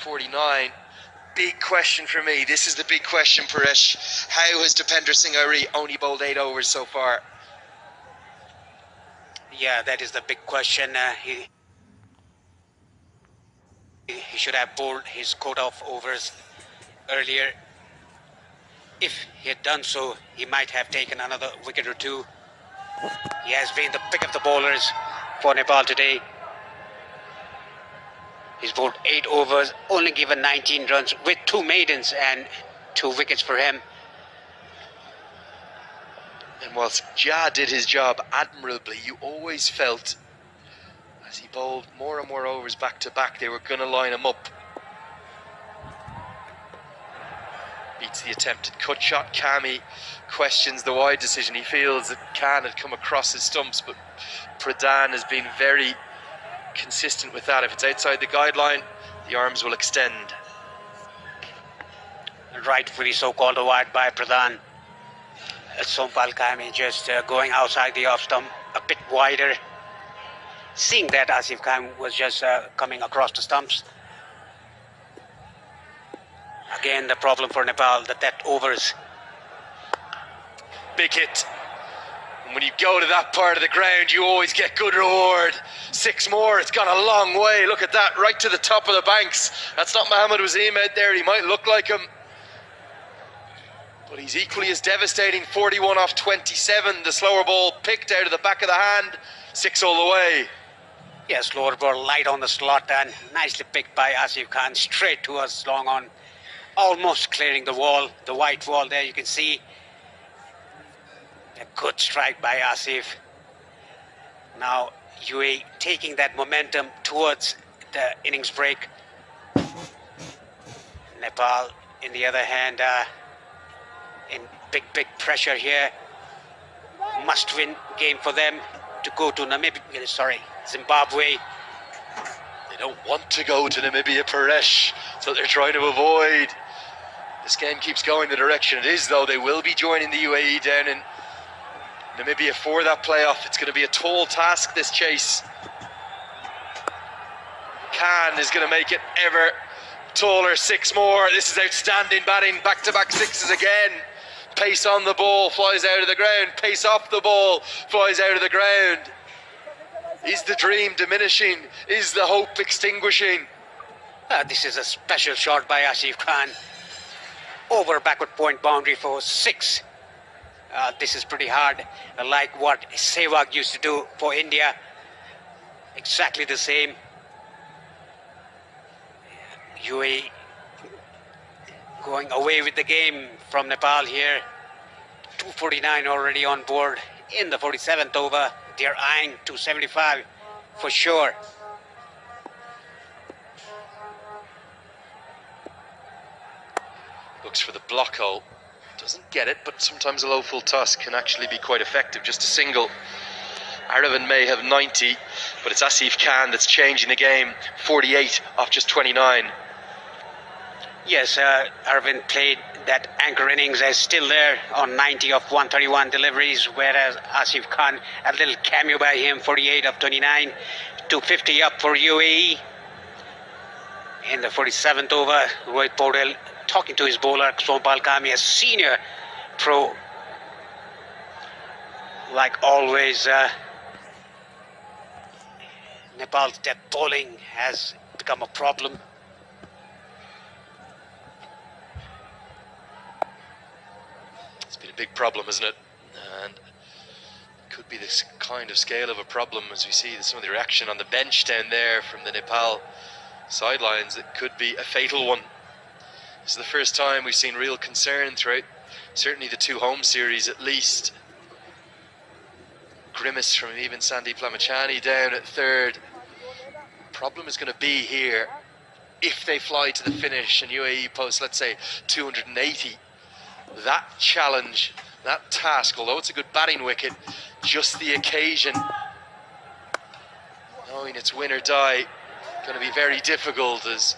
49. Big question for me. This is the big question, Paresh. How has Dipender Singh Airi only bowled 8 overs so far? Yeah, that is the big question. He should have bowled his quota of overs earlier. If he had done so, he might have taken another wicket or two. He has been the pick of the bowlers for Nepal today. He's bowled 8 overs, only given 19 runs with 2 maidens and 2 wickets for him. And whilst Jah did his job admirably, you always felt as he bowled more and more overs back to back, they were going to line him up. Beats the attempted cut shot. Kami questions the wide decision. He feels that Khan had come across his stumps, but Pradhan has been very consistent with that. If it's outside the guideline, the arms will extend. Rightfully so called a wide by Pradhan. Sompal Kami just going outside the off stump a bit wider. Seeing that Asif Khan was just coming across the stumps. Again, the problem for Nepal, that overs. Big hit. And when you go to that part of the ground, you always get good reward. 6 more, it's gone a long way. Look at that, right to the top of the banks. That's not Mohammad Wasim out there. He might look like him, but he's equally as devastating. 41 off 27. The slower ball picked out of the back of the hand. 6 all the way. Yes, lower ball light on the slot and nicely picked by Asif Khan. Straight to us, long on. Almost clearing the wall, the white wall there, you can see. A good strike by Asif. Now UAE taking that momentum towards the innings break. Nepal, in the other hand, in big pressure here. Must-win game for them to go to Zimbabwe. They don't want to go to Namibia, Paresh, so they're trying to avoid. This game keeps going the direction it is, though. They will be joining the UAE down in Namibia for that playoff. It's going to be a tall task, this chase. Khan is going to make it ever taller. 6 more. This is outstanding batting. Back-to-back 6s again. Pace on the ball, flies out of the ground. Pace off the ball, flies out of the ground. Is the dream diminishing? Is the hope extinguishing? This is a special shot by Asif Khan. Over backward point boundary for 6. This is pretty hard, like what Sehwag used to do for India. Exactly the same. UAE going away with the game from Nepal here. 249 already on board in the 47th over. They're eyeing 275 for sure. Looks for the block hole. Doesn't get it, but sometimes a low full toss can actually be quite effective. Just a single. Aravind may have 90, but it's Asif Khan that's changing the game. 48 off just 29. Yes, Aravind played that anchor innings as still there on 90 of 131 deliveries, whereas Asif Khan, a little cameo by him, 48 of 29, 250 up for UAE. In the 47th over, Rohit Paudel talking to his bowler, Sompal Kami, a senior pro. Like always, Nepal's death bowling has become a problem. It's been a big problem, isn't it? And it could be this kind of scale of a problem as we see some of the reaction on the bench down there from the Nepal sidelines. It could be a fatal one. This is the first time we've seen real concern throughout certainly the 2 home series at least. Grimace from even Sandeep Lamachani down at 3rd. Problem is going to be here if they fly to the finish and UAE post, let's say, 280. That challenge, that task, although it's a good batting wicket, just the occasion, knowing it's win or die, going to be very difficult. As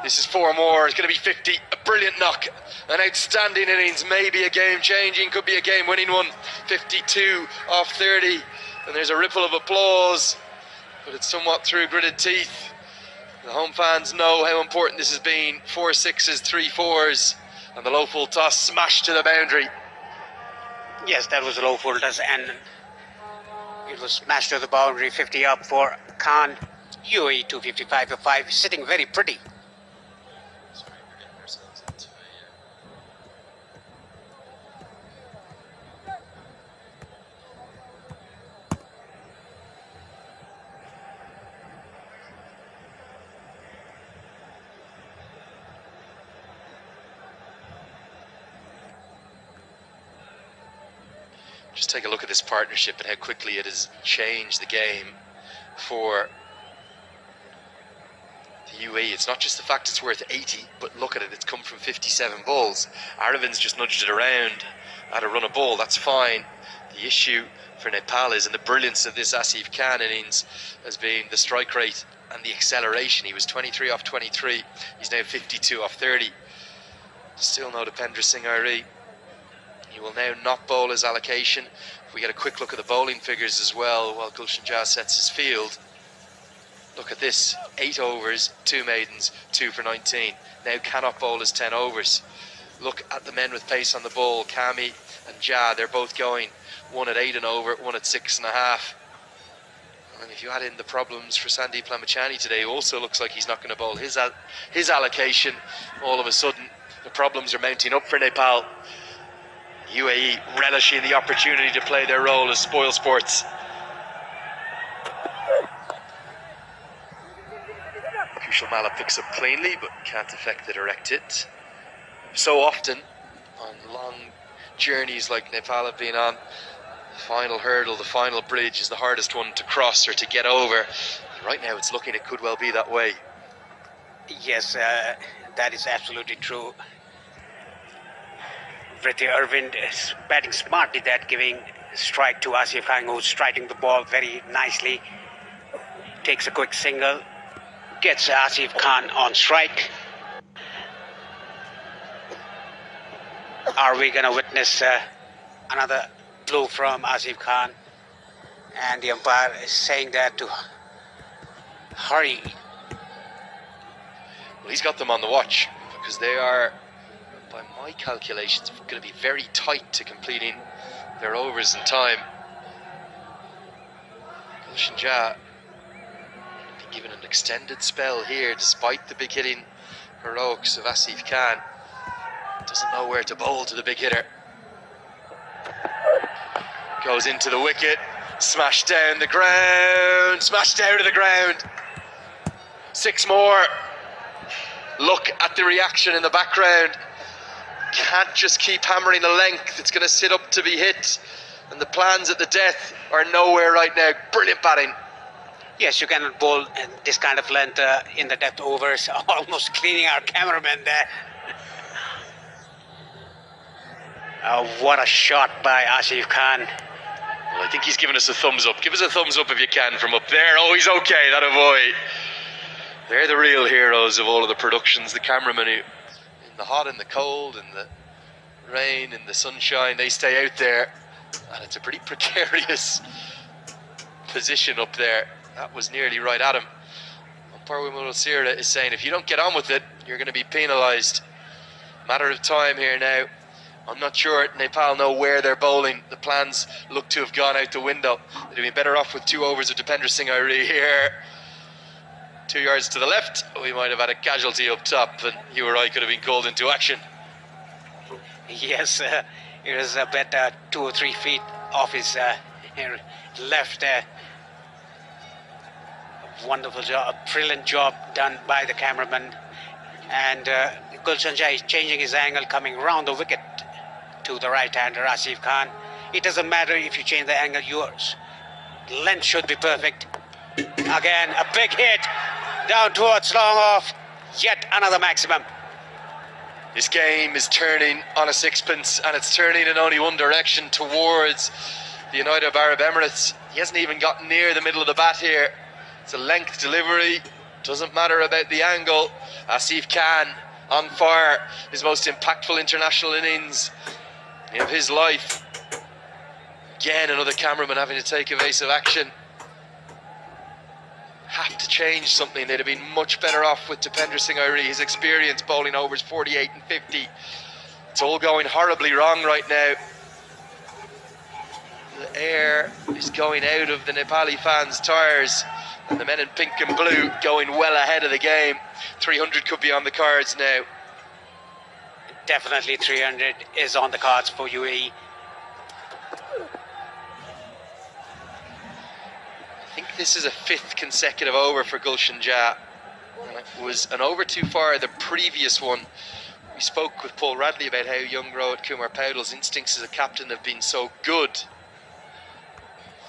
this is 4 more, it's going to be 50. A brilliant knock, an outstanding innings, maybe a game changing, could be a game winning one. 52 off 30, and there's a ripple of applause, but it's somewhat through gritted teeth. The home fans know how important this has been. 4 sixes, 3 fours, and the low full toss smashed to the boundary. Yes, that was a low full toss, and it was smashed to the boundary. 50 up for Khan. UAE 255 for 5, sitting very pretty. Sorry, we're getting ourselves into just take a look at this partnership and how quickly it has changed the game for the UAE. It's not just the fact it's worth 80, but look at it, it's come from 57 balls. Aravin's just nudged it around at a run of ball, that's fine. The issue for Nepal is, and the brilliance of this Asif Khan innings has been the strike rate and the acceleration. He was 23 off 23, he's now 52 off 30. Still no Dipendra Singh Ari. He will now not bowl his allocation. If we get a quick look at the bowling figures as well while Gulshan Jah sets his field. Look at this, 8 overs, 2 maidens, 2 for 19. Now cannot bowl his 10 overs. Look at the men with pace on the ball, Kami and Jah, they're both going. One at 8 and over, one at 6.5. And if you add in the problems for Sandeep Lamachani today, also looks like he's not going to bowl his allocation. All of a sudden, the problems are mounting up for Nepal. UAE relishing the opportunity to play their role as spoil sports. Kushal Malla picks up cleanly but can't affect the direct hit. So often on long journeys like Nepal have been on, the final hurdle, the final bridge is the hardest one to cross or to get over. Right now it's looking, it could well be that way. Yes, that is absolutely true. Vrithi Arvind is batting smartly, that giving strike to Asif Khan, who's striking the ball very nicely. Takes a quick single, gets Asif Khan on strike. Are we going to witness another blow from Asif Khan? And the umpire is saying that to hurry. Well, he's got them on the watch because they are, by my calculations, going to be very tight to completing their overs in time. Gulshan Jah been given an extended spell here despite the big hitting heroics of Asif Khan. Doesn't know where to bowl to the big hitter. Goes into the wicket, smashed down the ground, smashed out of the ground. 6 more. Look at the reaction in the background. Can't just keep hammering a length, it's going to sit up to be hit. And the plans at the death are nowhere right now. Brilliant batting. Yes, you cannot bowl this kind of length in the death overs. Almost cleaning our cameraman there. What a shot by Asif Khan. Well, I think he's given us a thumbs up. Give us a thumbs up if you can from up there. Oh, he's okay, that boy. They're the real heroes of all of the productions. The cameramen who, in the hot and the cold and the rain and the sunshine, they stay out there. And it's a pretty precarious position up there. That was nearly right at him. Umpire Wimal Sira is saying if you don't get on with it, you're going to be penalised. Matter of time here now. I'm not sure Nepal know where they're bowling. The plans look to have gone out the window. They'd have been better off with 2 overs of Dipendra Singh Ari here. 2 yards to the left, we might have had a casualty up top and you or I could have been called into action. Yes, it was about 2 or 3 feet off his left. Wonderful job, a brilliant job done by the cameraman. And Gulshan Jah is changing his angle, coming round the wicket to the right-hander Asif Khan. It doesn't matter if you change the angle, yours length should be perfect. Again, a big hit down towards long off. Yet another maximum. This game is turning on a sixpence, and it's turning in only one direction, towards the United Arab Emirates. He hasn't even gotten near the middle of the bat here. It's a length delivery. Doesn't matter about the angle. Asif Khan on fire. His most impactful international innings of his life. Again, another cameraman having to take evasive action. have to change something. They'd have been much better off with Dipender Singh Airi, his experience bowling overs 48 and 50. It's all going horribly wrong right now. The air is going out of the Nepali fans' tyres, and the men in pink and blue going well ahead of the game. 300 could be on the cards now. Definitely 300 is on the cards for UAE. I think this is a 5th consecutive over for Gulshan Jah. It was an over too far the previous one. We spoke with Paul Radley about how young Rohit Kumar Paudal's instincts as a captain have been so good.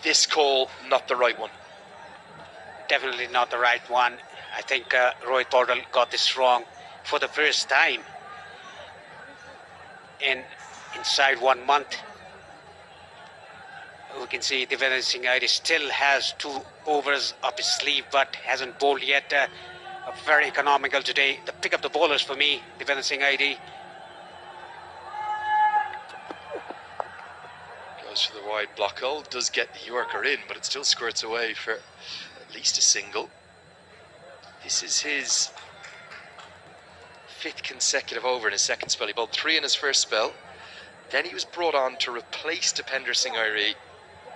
This call, not the right one. Definitely not the right one. I think Rohit Paudal got this wrong for the first time inside 1 month. We can see Dipender Singh Airi still has 2 overs up his sleeve, but hasn't bowled yet. Very economical today. The pick up the bowlers for me, Dipender Singh Airi. Goes for the wide block hole, does get the Yorker in, but it still squirts away for at least a single. This is his 5th consecutive over in his second spell. He bowled 3 in his first spell. Then he was brought on to replace Dipender Singh Airi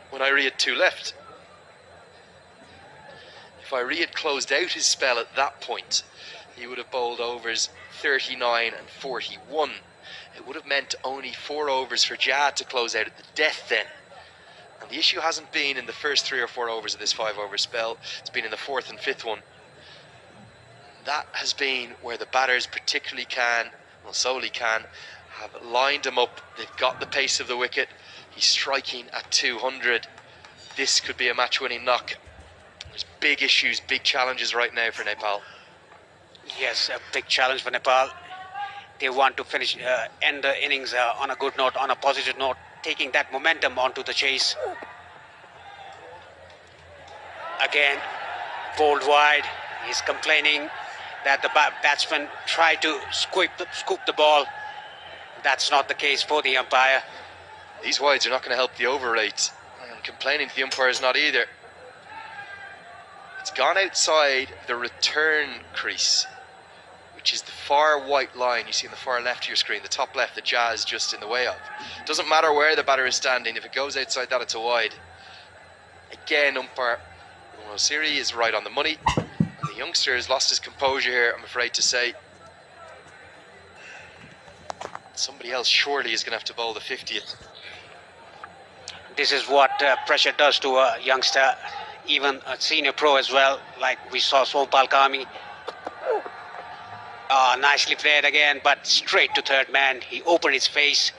when Airi had 2 left. If Airi had closed out his spell at that point, he would have bowled overs 39 and 41. It would have meant only 4 overs for Jah to close out at the death then. And the issue hasn't been in the first 3 or 4 overs of this 5-over spell. It's been in the 4th and 5th one. That has been where the batters particularly can, well, solely can, have lined him up. They've got the pace of the wicket. He's striking at 200. This could be a match-winning knock. There's big issues, big challenges right now for Nepal. Yes, a big challenge for Nepal. They want to finish, end the innings on a good note, on a positive note, taking that momentum onto the chase. Again, bowled wide. He's complaining that the batsman tried to scoop the ball. That's not the case for the umpire. These wides are not going to help the over rate, and complaining to the umpire is not either. It's gone outside the return crease, which is the far white line you see on the far left of your screen, the top left that Jah is just in the way of. Doesn't matter where the batter is standing, if it goes outside that, it's a wide. Again, umpire Siri is right on the money, and the youngster has lost his composure here, I'm afraid to say. Somebody else surely is going to have to bowl the 50th. This is what pressure does to a youngster, even a senior pro as well, like we saw Sompal Kami. Nicely played again, but straight to third man. He opened his face.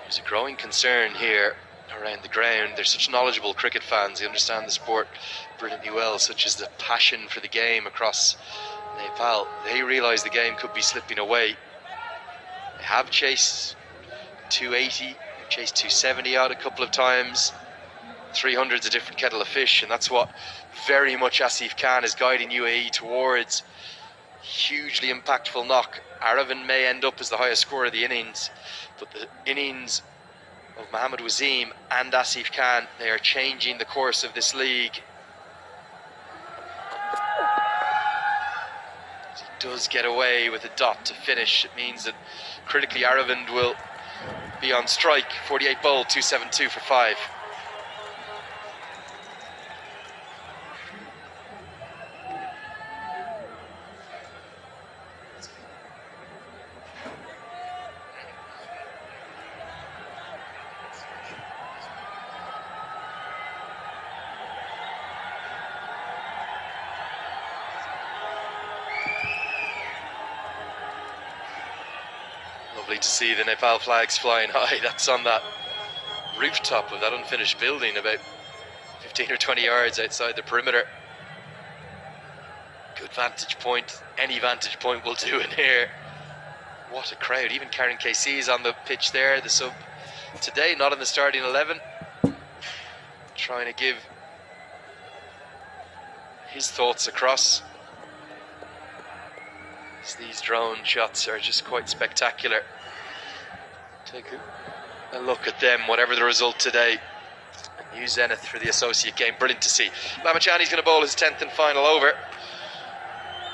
There's a growing concern here around the ground. They're such knowledgeable cricket fans. They understand the sport brilliantly well, such as the passion for the game across Nepal. They realise the game could be slipping away. They have chased 280, they've chased 270 out a couple of times. 300's a different kettle of fish, and that's what very much Asif Khan is guiding UAE towards. Hugely impactful knock. Aravind may end up as the highest scorer of the innings, but the innings of Mohammad Wasim and Asif Khan, they are changing the course of this league. As he does get away with a dot to finish, it means that critically Aravind will be on strike. 48 bowled, 272 for 5. Lovely to see the Nepal flags flying high. That's on that rooftop of that unfinished building about 15 or 20 yards outside the perimeter. Good vantage point. Any vantage point will do in here. What a crowd. Even Karen KC is on the pitch there. The sub today, not in the starting 11. Trying to give his thoughts across. These drone shots are just quite spectacular. a look at them, whatever the result today. New Zenith for the associate game. Brilliant to see. Lamachani's going to bowl his 10th and final over.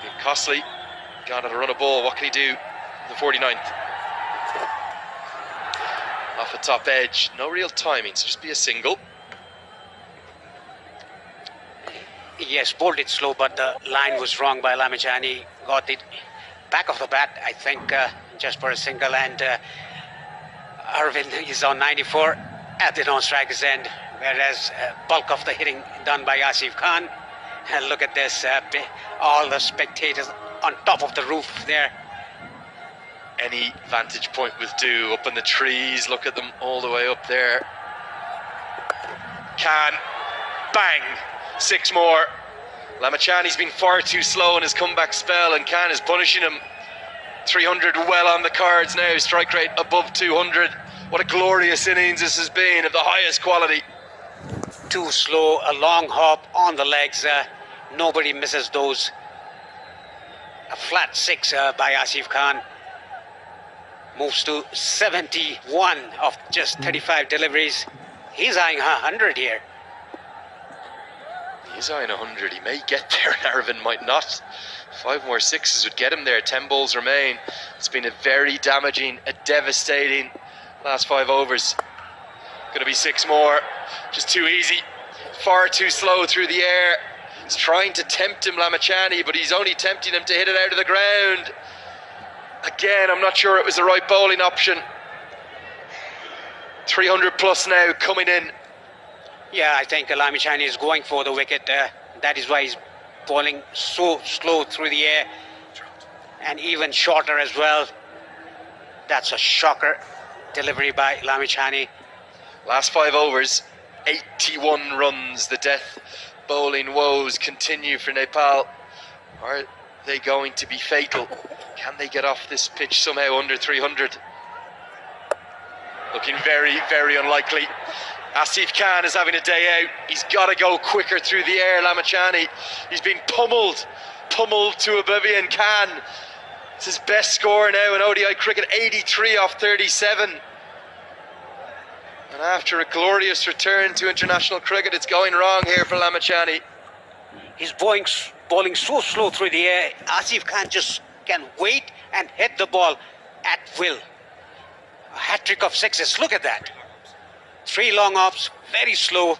Been costly. Gone at a run of ball. What can he do? The 49th. Off a top edge. No real timing, so just be a single. Yes, bowled it slow, but the line was wrong by Lamachani. Got it back of the bat, I think, just for a single. And Arvind is on 94 at the non-striker's end, whereas bulk of the hitting done by Asif Khan. And look at this, all the spectators on top of the roof there. Any vantage point with do up in the trees. Look at them all the way up there. Khan, bang, 6 more. Lamachani's been far too slow in his comeback spell, and Khan is punishing him. 300 well on the cards now, strike rate above 200. What a glorious innings this has been, of the highest quality. Too slow, a long hop on the legs. Nobody misses those. A flat 6 by Asif Khan. Moves to 71 of just 35 deliveries. He's eyeing 100 here. He's eyeing 100. He may get there, and Arvind might not. 5 more 6s would get him there. 10 balls remain. It's been a very damaging, a devastating last 5 overs. Gonna be 6 more. Just too easy. Far too slow through the air. He's trying to tempt him, Lamachani, but he's only tempting him to hit it out of the ground. Again, I'm not sure it was the right bowling option. 300 plus now coming in. Yeah, I think Lamachani is going for the wicket. That is why he's bowling so slow through the air, and even shorter as well. That's a shocker delivery by Lamachani. Last 5 overs, 81 runs. The death bowling woes continue for Nepal. Are they going to be fatal? Can they get off this pitch somehow under 300? Looking very, very unlikely. Asif Khan is having a day out. He's got to go quicker through the air, Lamachani. He's been pummeled to oblivion. Khan, it's his best score now in ODI cricket, 83 off 37. And after a glorious return to international cricket, it's going wrong here for Lamachani. He's bowling so slow through the air. Asif Khan just can wait and hit the ball at will. A hat-trick of 6s. Look at that. 3 long hops, very slow.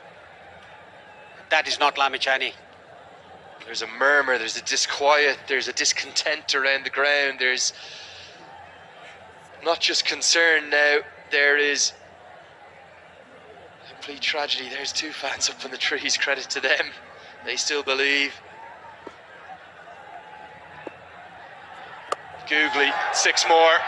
That is not Lamachani. There's a murmur, there's a disquiet, there's a discontent around the ground. There's not just concern now, there is complete tragedy. There's 2 fans up in the trees, credit to them. They still believe. Googly, 6 more.